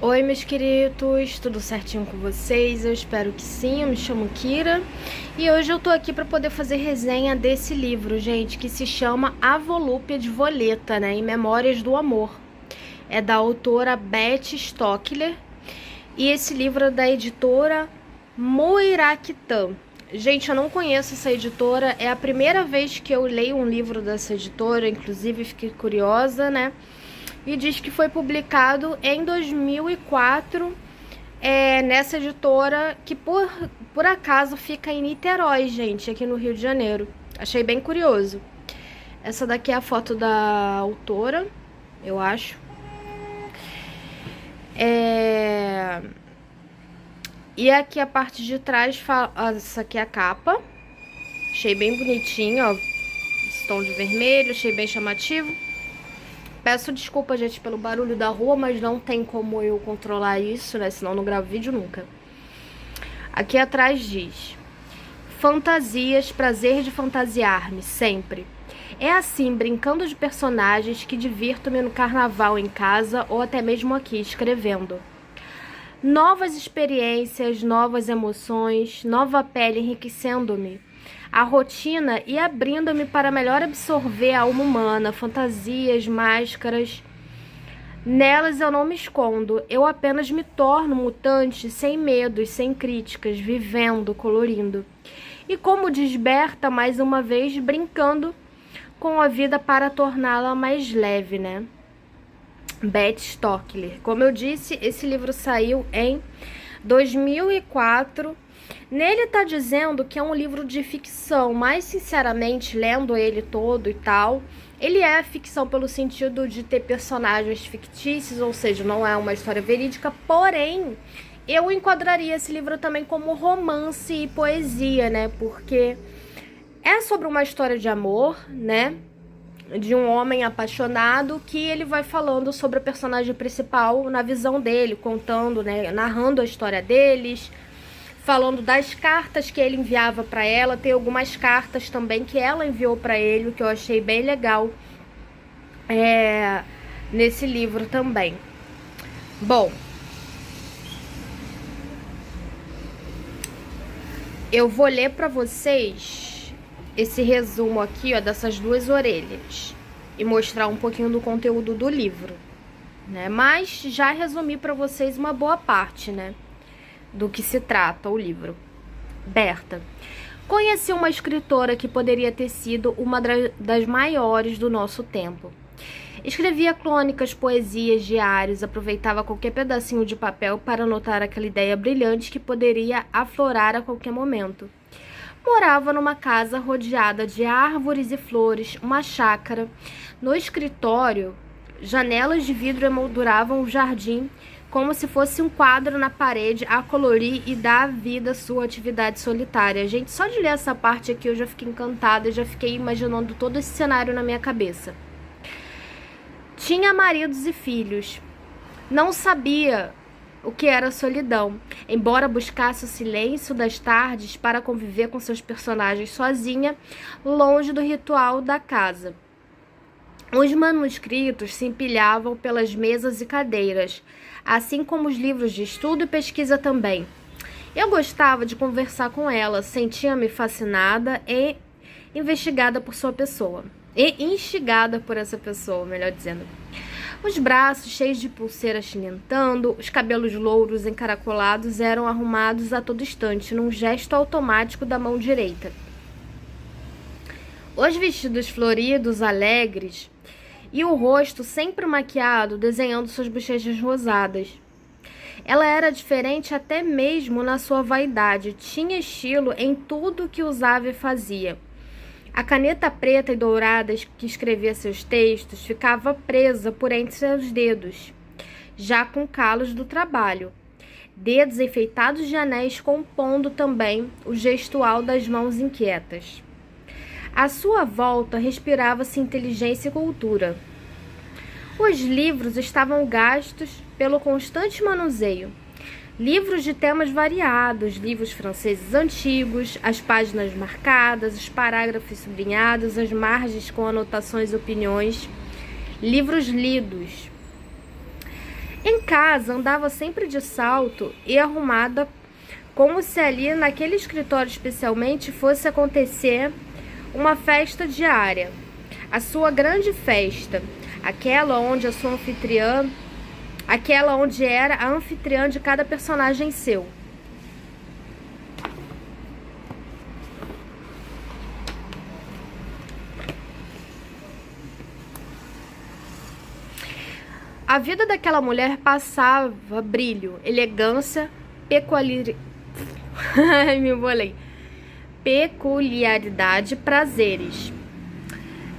Oi, meus queridos, tudo certinho com vocês? Eu espero que sim. Eu me chamo Kira e hoje eu tô aqui para poder fazer resenha desse livro, gente, que se chama A Volúpia de Voleta, né? Em Memórias do Amor. É da autora Beth Stockler e esse livro é da editora Muiraquitã. Gente, eu não conheço essa editora, é a primeira vez que eu leio um livro dessa editora, inclusive fiquei curiosa, né? E diz que foi publicado em 2004 nessa editora que por acaso fica em Niterói, gente, aqui no Rio de Janeiro. Achei bem curioso. Essa daqui é a foto da autora, eu acho. E aqui a parte de trás, essa aqui é a capa. Achei bem bonitinho, ó. Esse tom de vermelho, achei bem chamativo. Peço desculpa, gente, pelo barulho da rua, mas não tem como eu controlar isso, né? Senão eu não gravo vídeo nunca. Aqui atrás diz: fantasias, prazer de fantasiar-me, sempre. É assim, brincando de personagens, que divirto-me no carnaval em casa ou até mesmo aqui, escrevendo. Novas experiências, novas emoções, nova pele enriquecendo-me. A rotina e abrindo-me para melhor absorver a alma humana, fantasias, máscaras. Nelas eu não me escondo, eu apenas me torno mutante, sem medos, sem críticas, vivendo, colorindo. E como desberta, mais uma vez, brincando com a vida para torná-la mais leve, né? Beth Stockler. Como eu disse, esse livro saiu em 2004. Nele tá dizendo que é um livro de ficção, mas sinceramente, lendo ele todo e tal, ele é ficção pelo sentido de ter personagens fictícios, ou seja, não é uma história verídica, porém, eu enquadraria esse livro também como romance e poesia, né? Porque é sobre uma história de amor, né? De um homem apaixonado que ele vai falando sobre a personagem principal na visão dele, contando, né? Narrando a história deles, falando das cartas que ele enviava para ela. Tem algumas cartas também que ela enviou para ele, o que eu achei bem legal nesse livro também. Bom, eu vou ler para vocês esse resumo aqui, ó, dessas duas orelhas e mostrar um pouquinho do conteúdo do livro, né? Mas já resumi para vocês uma boa parte, né? Do que se trata o livro. Berta. Conheci uma escritora que poderia ter sido uma das maiores do nosso tempo. Escrevia crônicas, poesias, diários, aproveitava qualquer pedacinho de papel para anotar aquela ideia brilhante que poderia aflorar a qualquer momento. Morava numa casa rodeada de árvores e flores, uma chácara. No escritório, janelas de vidro emolduravam o jardim como se fosse um quadro na parede a colorir e dar vida à sua atividade solitária. Gente, só de ler essa parte aqui eu já fiquei encantada, já fiquei imaginando todo esse cenário na minha cabeça. Tinha maridos e filhos. Não sabia o que era solidão, embora buscasse o silêncio das tardes para conviver com seus personagens sozinha, longe do ritual da casa. Os manuscritos se empilhavam pelas mesas e cadeiras, assim como os livros de estudo e pesquisa também. Eu gostava de conversar com ela, sentia-me fascinada e investigada por sua pessoa. E instigada por essa pessoa, melhor dizendo. Os braços cheios de pulseiras tinentando, os cabelos louros encaracolados eram arrumados a todo instante, num gesto automático da mão direita. Os vestidos floridos, alegres, e o rosto sempre maquiado, desenhando suas bochechas rosadas. Ela era diferente até mesmo na sua vaidade, tinha estilo em tudo que usava e fazia. A caneta preta e dourada que escrevia seus textos ficava presa por entre seus dedos, já com calos do trabalho. Dedos enfeitados de anéis compondo também o gestual das mãos inquietas. À sua volta respirava-se inteligência e cultura. Os livros estavam gastos pelo constante manuseio. Livros de temas variados, livros franceses antigos, as páginas marcadas, os parágrafos sublinhados, as margens com anotações e opiniões, livros lidos. Em casa, andava sempre de salto e arrumada, como se ali, naquele escritório especialmente, fosse acontecer uma festa diária. A sua grande festa, aquela onde a sua anfitriã, aquela onde era a anfitriã de cada personagem seu. A vida daquela mulher passava brilho, elegância, me embolei. Peculiaridade, prazeres.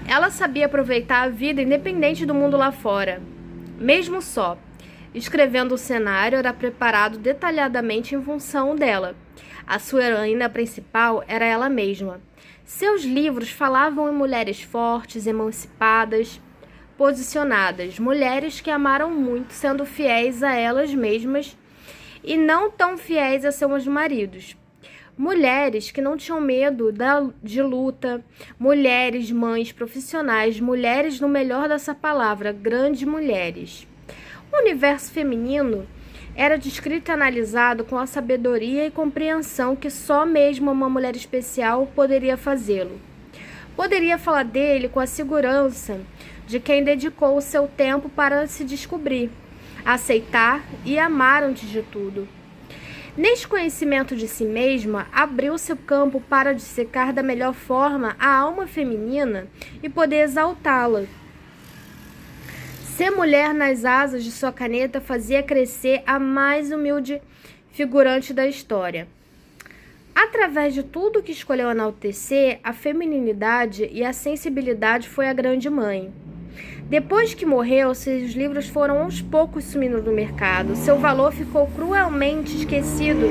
Ela sabia aproveitar a vida independente do mundo lá fora. Mesmo só, escrevendo o cenário era preparado detalhadamente em função dela. A sua heroína principal era ela mesma. Seus livros falavam em mulheres fortes, emancipadas, posicionadas, mulheres que amaram muito, sendo fiéis a elas mesmas e não tão fiéis a seus maridos. Mulheres que não tinham medo de luta, mulheres, mães, profissionais, mulheres no melhor dessa palavra, grandes mulheres. O universo feminino era descrito e analisado com a sabedoria e compreensão que só mesmo uma mulher especial poderia fazê-lo. Poderia falar dele com a segurança de quem dedicou o seu tempo para se descobrir, aceitar e amar antes de tudo. Neste conhecimento de si mesma, abriu seu campo para dissecar da melhor forma a alma feminina e poder exaltá-la. Ser mulher nas asas de sua caneta fazia crescer a mais humilde figurante da história. Através de tudo que escolheu enaltecer, a feminilidade e a sensibilidade foi a grande mãe. Depois que morreu, seus livros foram aos poucos sumindo do mercado. Seu valor ficou cruelmente esquecido.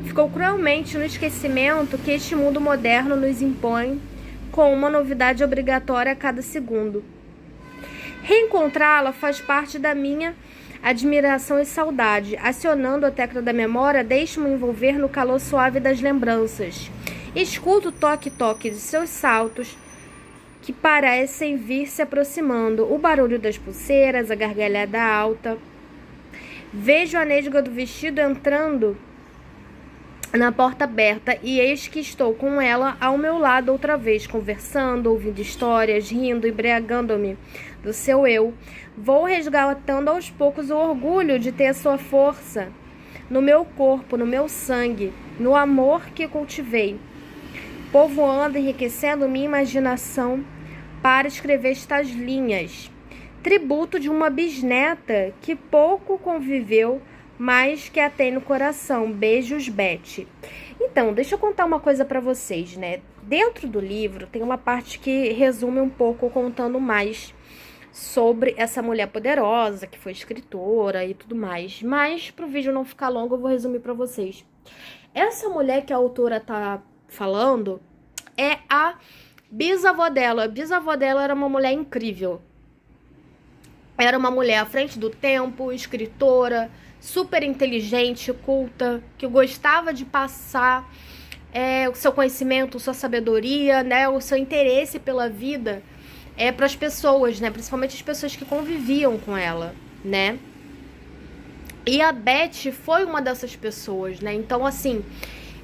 Ficou cruelmente no esquecimento que este mundo moderno nos impõe com uma novidade obrigatória a cada segundo. Reencontrá-la faz parte da minha admiração e saudade. Acionando a tecla da memória, deixo-me envolver no calor suave das lembranças. Escuto o toque-toque de seus saltos, que parecem vir se aproximando, o barulho das pulseiras, a gargalhada alta. Vejo a nesga do vestido entrando na porta aberta e eis que estou com ela ao meu lado outra vez, conversando, ouvindo histórias, rindo, embriagando-me do seu eu. Vou resgatando aos poucos o orgulho de ter a sua força no meu corpo, no meu sangue, no amor que cultivei, povoando, enriquecendo minha imaginação para escrever estas linhas. Tributo de uma bisneta que pouco conviveu, mas que a tem no coração. Beijos, Beth. Então, deixa eu contar uma coisa para vocês, né? Dentro do livro tem uma parte que resume um pouco, contando mais sobre essa mulher poderosa, que foi escritora e tudo mais. Mas, pro vídeo não ficar longo, eu vou resumir para vocês. Essa mulher que a autora tá falando é a bisavó dela. A bisavó dela era uma mulher incrível. Era uma mulher à frente do tempo, escritora, super inteligente, culta, que gostava de passar o seu conhecimento, sua sabedoria, né, o seu interesse pela vida para as pessoas, né, principalmente as pessoas que conviviam com ela, né. E a Beth foi uma dessas pessoas, né. Então, assim,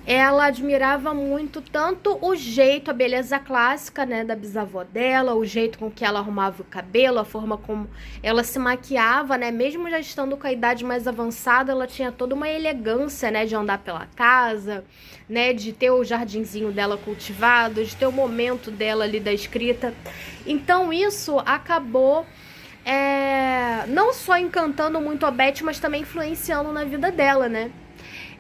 ela admirava muito tanto o jeito, a beleza clássica, né, da bisavó dela, o jeito com que ela arrumava o cabelo, a forma como ela se maquiava, né, mesmo já estando com a idade mais avançada, ela tinha toda uma elegância, né, de andar pela casa, né, de ter o jardinzinho dela cultivado, de ter o momento dela ali da escrita. Então isso acabou não só encantando muito a Beth, mas também influenciando na vida dela, né.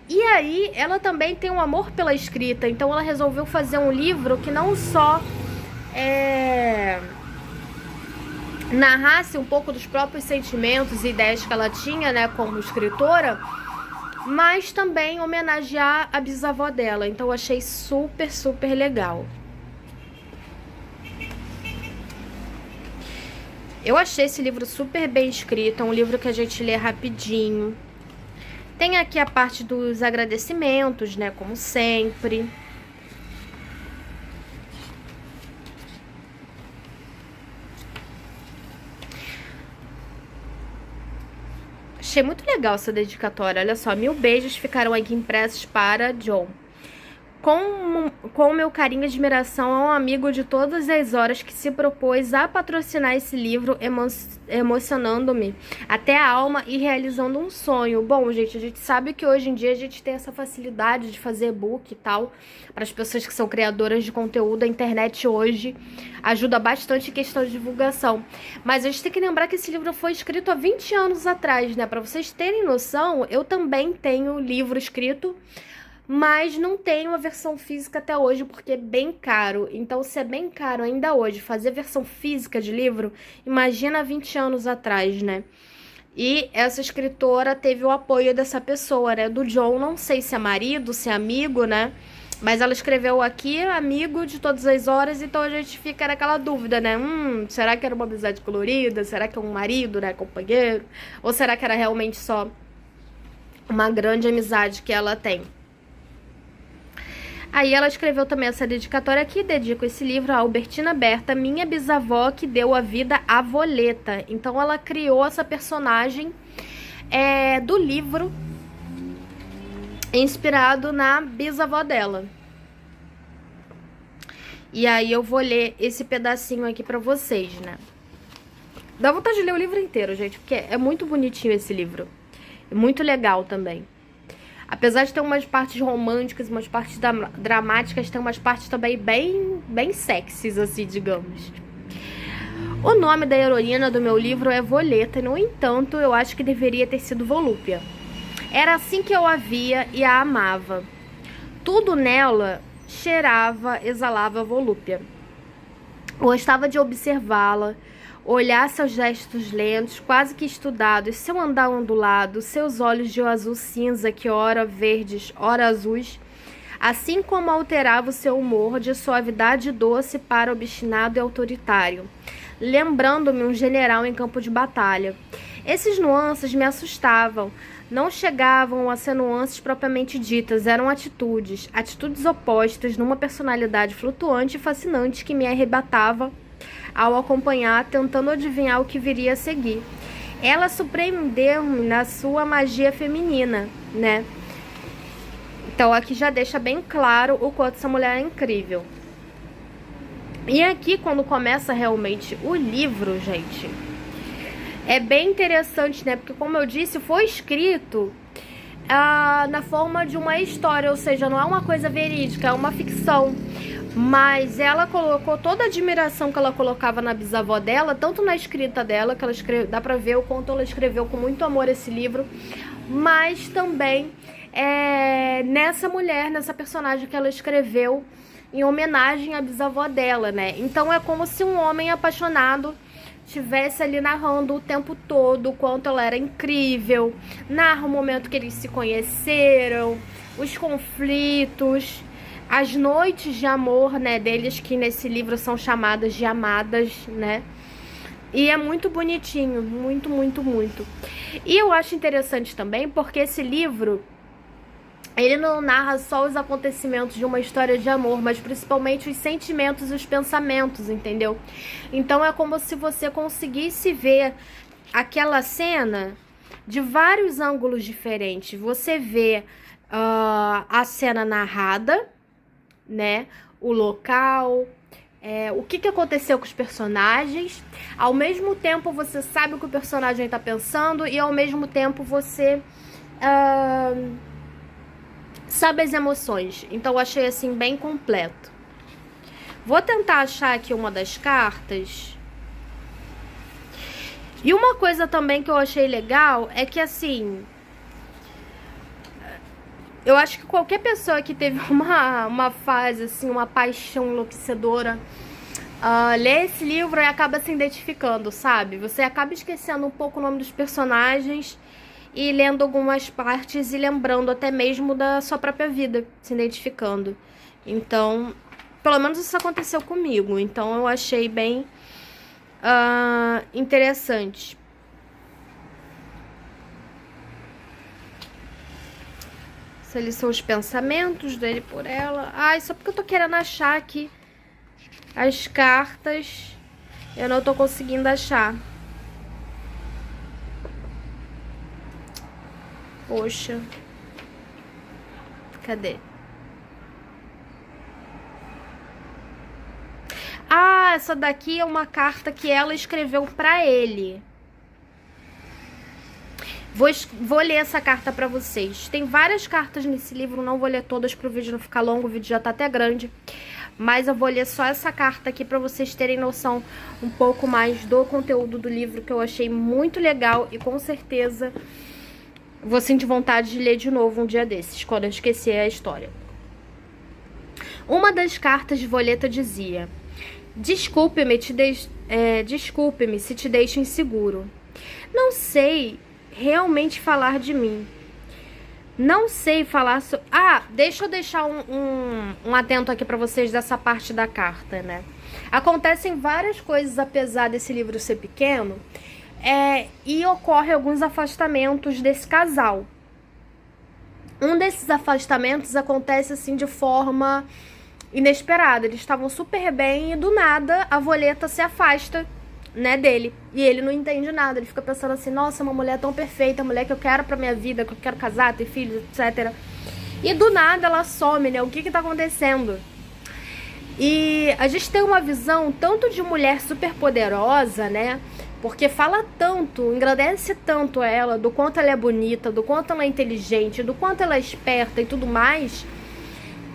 E aí, ela também tem um amor pela escrita, então ela resolveu fazer um livro que não só narrasse um pouco dos próprios sentimentos e ideias que ela tinha, né, como escritora, mas também homenagear a bisavó dela. Então eu achei super, super legal. Eu achei esse livro super bem escrito, é um livro que a gente lê rapidinho. Tem aqui a parte dos agradecimentos, né, como sempre. Achei muito legal essa dedicatória. Olha só, 1000 beijos ficaram aqui impressos para John. Com meu carinho e admiração a um amigo de todas as horas que se propôs a patrocinar esse livro, emocionando-me até a alma e realizando um sonho. Bom, gente, a gente sabe que hoje em dia a gente tem essa facilidade de fazer e-book e tal, para as pessoas que são criadoras de conteúdo. A internet hoje ajuda bastante em questão de divulgação. Mas a gente tem que lembrar que esse livro foi escrito há 20 anos atrás, né? Para vocês terem noção, eu também tenho livro escrito, mas não tenho a versão física até hoje porque é bem caro. Então, se é bem caro ainda hoje fazer versão física de livro, imagina 20 anos atrás, né? E essa escritora teve o apoio dessa pessoa, né? Do John, não sei se é marido, se é amigo, né? Mas ela escreveu aqui, amigo de todas as horas, então a gente fica naquela dúvida, né? Será que era uma amizade colorida? Será que é um marido, né? Companheiro? Ou será que era realmente só uma grande amizade que ela tem? Aí ela escreveu também essa dedicatória aqui, dedico esse livro a Albertina Berta, minha bisavó que deu a vida à Voleta. Então ela criou essa personagem do livro, inspirado na bisavó dela. E aí eu vou ler esse pedacinho aqui pra vocês, né? Dá vontade de ler o livro inteiro, gente, porque é muito bonitinho esse livro. É muito legal também. Apesar de ter umas partes românticas, umas partes dramáticas, tem umas partes também bem sexys, assim, digamos. O nome da heroína do meu livro é Voleta, no entanto, eu acho que deveria ter sido Volúpia. Era assim que eu a via e a amava. Tudo nela cheirava, exalava Volúpia. Gostava de observá-la, olhar seus gestos lentos, quase que estudados, seu andar ondulado, seus olhos de um azul cinza que ora verdes, ora azuis, assim como alterava o seu humor de suavidade doce para obstinado e autoritário, lembrando-me um general em campo de batalha. Esses nuances me assustavam, não chegavam a ser nuances propriamente ditas, eram atitudes opostas numa personalidade flutuante e fascinante que me arrebatava ao acompanhar, tentando adivinhar o que viria a seguir. Ela surpreendeu-me na sua magia feminina, né? Então aqui já deixa bem claro o quanto essa mulher é incrível. E aqui, quando começa realmente o livro, gente, é bem interessante, né? Porque, como eu disse, foi escrito na forma de uma história, ou seja, não é uma coisa verídica, é uma ficção. Mas ela colocou toda a admiração que ela colocava na bisavó dela, tanto na escrita dela, que ela dá pra ver o quanto ela escreveu com muito amor esse livro, mas também nessa mulher, nessa personagem que ela escreveu em homenagem à bisavó dela, né? Então é como se um homem apaixonado estivesse ali narrando o tempo todo o quanto ela era incrível, narra o momento que eles se conheceram, os conflitos, as noites de amor, né, deles, que nesse livro são chamadas de amadas, né? E é muito bonitinho, muito, muito, muito. E eu acho interessante também porque esse livro, ele não narra só os acontecimentos de uma história de amor, mas principalmente os sentimentos e os pensamentos, entendeu? Então é como se você conseguisse ver aquela cena de vários ângulos diferentes. Você vê a cena narrada, né? O local, o que aconteceu com os personagens. Ao mesmo tempo você sabe o que o personagem tá pensando e ao mesmo tempo você sabe as emoções. Então eu achei assim bem completo. Vou tentar achar aqui uma das cartas. E uma coisa também que eu achei legal é que assim, eu acho que qualquer pessoa que teve uma fase, assim, uma paixão enlouquecedora, lê esse livro e acaba se identificando, sabe? Você acaba esquecendo um pouco o nome dos personagens e lendo algumas partes e lembrando até mesmo da sua própria vida, se identificando. Então, pelo menos isso aconteceu comigo. Então, eu achei bem interessante. Ali são os pensamentos dele por ela. Ai, só porque eu tô querendo achar aqui as cartas, eu não tô conseguindo achar. Poxa. Cadê? Ah, essa daqui é uma carta que ela escreveu pra ele. Vou ler essa carta pra vocês. Tem várias cartas nesse livro, não vou ler todas pro vídeo não ficar longo, o vídeo já tá até grande. Mas eu vou ler só essa carta aqui pra vocês terem noção um pouco mais do conteúdo do livro, que eu achei muito legal e com certeza vou sentir vontade de ler de novo um dia desses, quando eu esquecer a história. Uma das cartas de Violeta dizia: desculpe-me se te deixo inseguro. Não sei realmente falar de mim. Não sei falar sobre... Ah, deixa eu deixar um atento aqui pra vocês dessa parte da carta, né? Acontecem várias coisas, apesar desse livro ser pequeno, e ocorre alguns afastamentos desse casal. Um desses afastamentos acontece assim de forma inesperada. Eles estavam super bem e do nada a Violeta se afasta, né, dele. E ele não entende nada. Ele fica pensando assim: nossa, uma mulher tão perfeita, a mulher que eu quero pra minha vida, que eu quero casar, ter filhos, etc. E do nada ela some, né? O que tá acontecendo? E a gente tem uma visão tanto de mulher super poderosa, né? Porque fala tanto, engrandece tanto ela, do quanto ela é bonita, do quanto ela é inteligente, do quanto ela é esperta e tudo mais,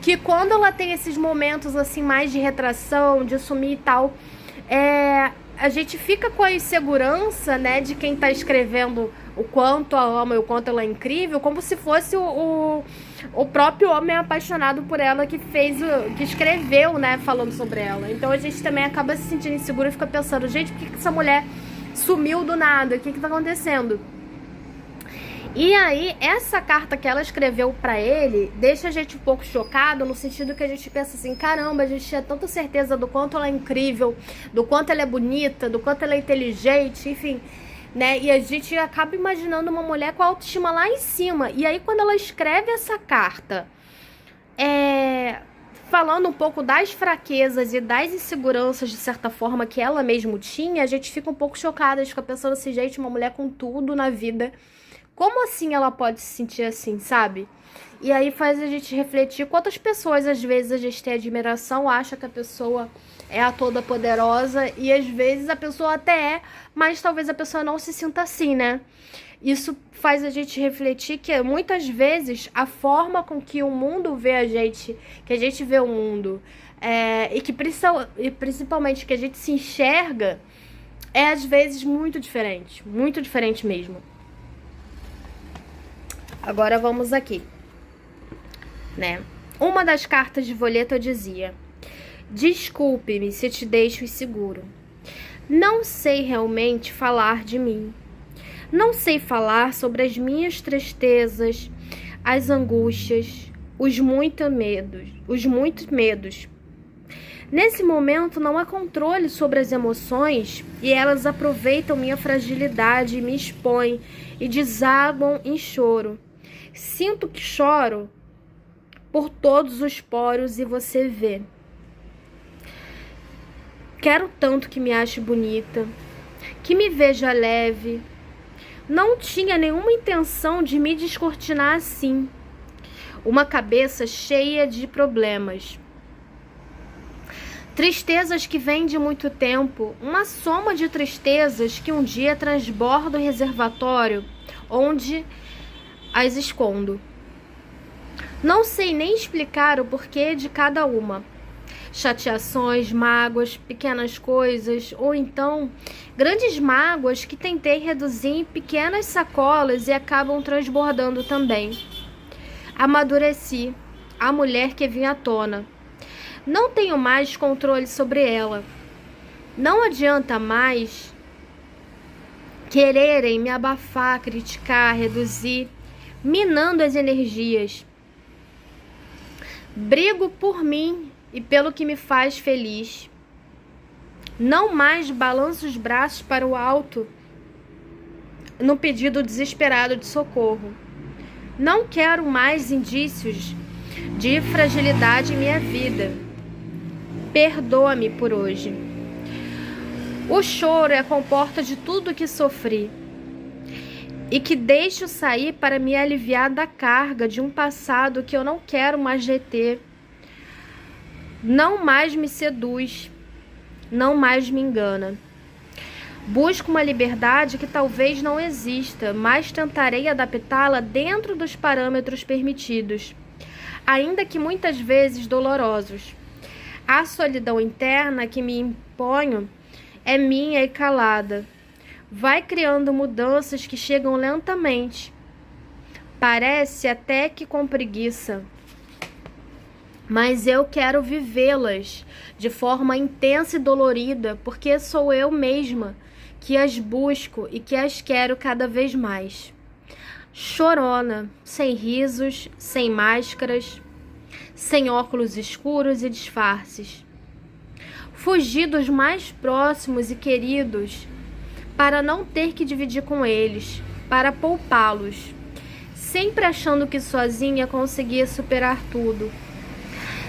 que quando ela tem esses momentos assim mais de retração, de sumir e tal, a gente fica com a insegurança, né, de quem tá escrevendo o quanto a ama e o quanto ela é incrível, como se fosse o próprio homem apaixonado por ela que escreveu, né, falando sobre ela. Então a gente também acaba se sentindo inseguro e fica pensando: gente, por que essa mulher sumiu do nada? O que tá acontecendo? E aí, essa carta que ela escreveu pra ele deixa a gente um pouco chocado, no sentido que a gente pensa assim: caramba, a gente tinha tanta certeza do quanto ela é incrível, do quanto ela é bonita, do quanto ela é inteligente, enfim, né? E a gente acaba imaginando uma mulher com a autoestima lá em cima. E aí, quando ela escreve essa carta, falando um pouco das fraquezas e das inseguranças, de certa forma, que ela mesma tinha, a gente fica um pouco chocada, a gente fica pensando assim: gente, uma mulher com tudo na vida, como assim ela pode se sentir assim, sabe? E aí faz a gente refletir quantas pessoas, às vezes, a gente tem admiração, acha que a pessoa é a toda poderosa, e às vezes a pessoa até é, mas talvez a pessoa não se sinta assim, né? Isso faz a gente refletir que muitas vezes a forma com que o mundo vê a gente, que a gente vê o mundo, e principalmente que a gente se enxerga, é às vezes muito diferente mesmo. Agora vamos aqui, né? Uma das cartas de Violeta dizia: desculpe-me se te deixo inseguro. Não sei realmente falar de mim. Não sei falar sobre as minhas tristezas, as angústias, os muitos medos. Nesse momento não há controle sobre as emoções e elas aproveitam minha fragilidade, me expõem e desaguam em choro. Sinto que choro por todos os poros e você vê. Quero tanto que me ache bonita, que me veja leve. Não tinha nenhuma intenção de me descortinar assim. Uma cabeça cheia de problemas. Tristezas que vêm de muito tempo, uma soma de tristezas que um dia transborda o reservatório onde as escondo. Não sei nem explicar o porquê de cada uma. Chateações, mágoas, pequenas coisas, ou então grandes mágoas que tentei reduzir em pequenas sacolas e acabam transbordando também. Amadureci, a mulher que vinha à tona. Não tenho mais controle sobre ela. Não adianta mais quererem me abafar, criticar, reduzir, minando as energias. Brigo por mim e pelo que me faz feliz. Não mais balanço os braços para o alto no pedido desesperado de socorro. Não quero mais indícios de fragilidade em minha vida. Perdoa-me por hoje. O choro é a comporta de tudo que sofri. e que deixo sair para me aliviar da carga de um passado que eu não quero mais reter. Não mais me seduz, não mais me engana. Busco uma liberdade que talvez não exista, mas tentarei adaptá-la dentro dos parâmetros permitidos, ainda que muitas vezes dolorosos. A solidão interna que me imponho é minha e calada. Vai criando mudanças que chegam lentamente. Parece até que com preguiça. Mas eu quero vivê-las de forma intensa e dolorida, porque sou eu mesma que as busco e que as quero cada vez mais. Chorona, sem risos, sem máscaras, sem óculos escuros e disfarces. Fugi dos mais próximos e queridos para não ter que dividir com eles, para poupá-los, sempre achando que sozinha conseguia superar tudo.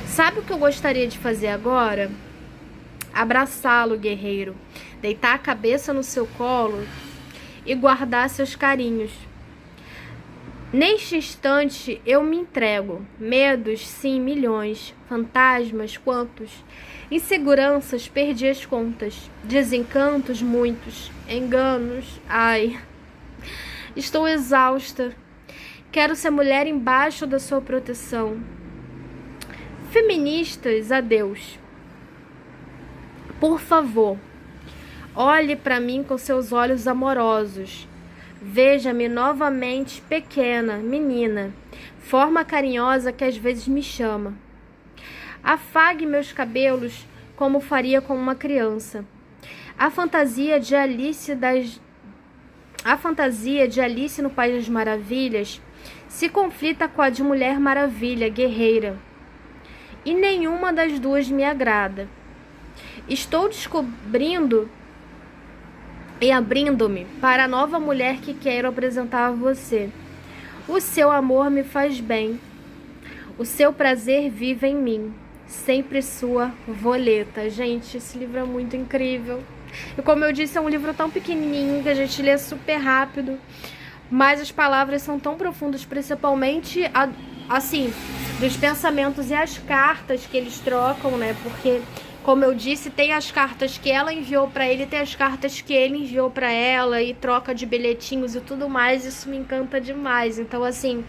Sabe o que eu gostaria de fazer agora? Abraçá-lo, guerreiro, deitar a cabeça no seu colo e guardar seus carinhos. Neste instante eu me entrego. Medos, sim, milhões. Fantasmas, quantos? Inseguranças, perdi as contas. Desencantos, muitos. Enganos, ai. Estou exausta. Quero ser mulher embaixo da sua proteção. Feministas, adeus. Por favor, olhe para mim com seus olhos amorosos. Veja-me novamente pequena, menina, forma carinhosa que às vezes me chama. Afague meus cabelos como faria com uma criança. A fantasia de Alice no País das Maravilhas se conflita com a de Mulher Maravilha, guerreira. E nenhuma das duas me agrada. Estou descobrindo e abrindo-me para a nova mulher que quero apresentar a você. O seu amor me faz bem. O seu prazer vive em mim. Sempre sua, Voleta. Gente, esse livro é muito incrível. E como eu disse, é um livro tão pequenininho que a gente lê super rápido. Mas as palavras são tão profundas, principalmente, assim, dos pensamentos e as cartas que eles trocam, né? Porque, como eu disse, tem as cartas que ela enviou pra ele, tem as cartas que ele enviou pra ela, e troca de bilhetinhos e tudo mais. Isso me encanta demais. Então, assim,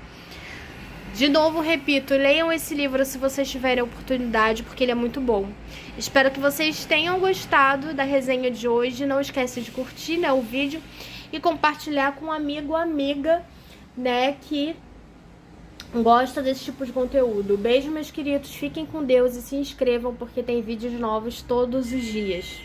de novo, repito, leiam esse livro se vocês tiverem a oportunidade, porque ele é muito bom. Espero que vocês tenham gostado da resenha de hoje. Não esquece de curtir, né, o vídeo e compartilhar com um amigo ou amiga, né, que gosta desse tipo de conteúdo. Beijo, meus queridos. Fiquem com Deus e se inscrevam, porque tem vídeos novos todos os dias.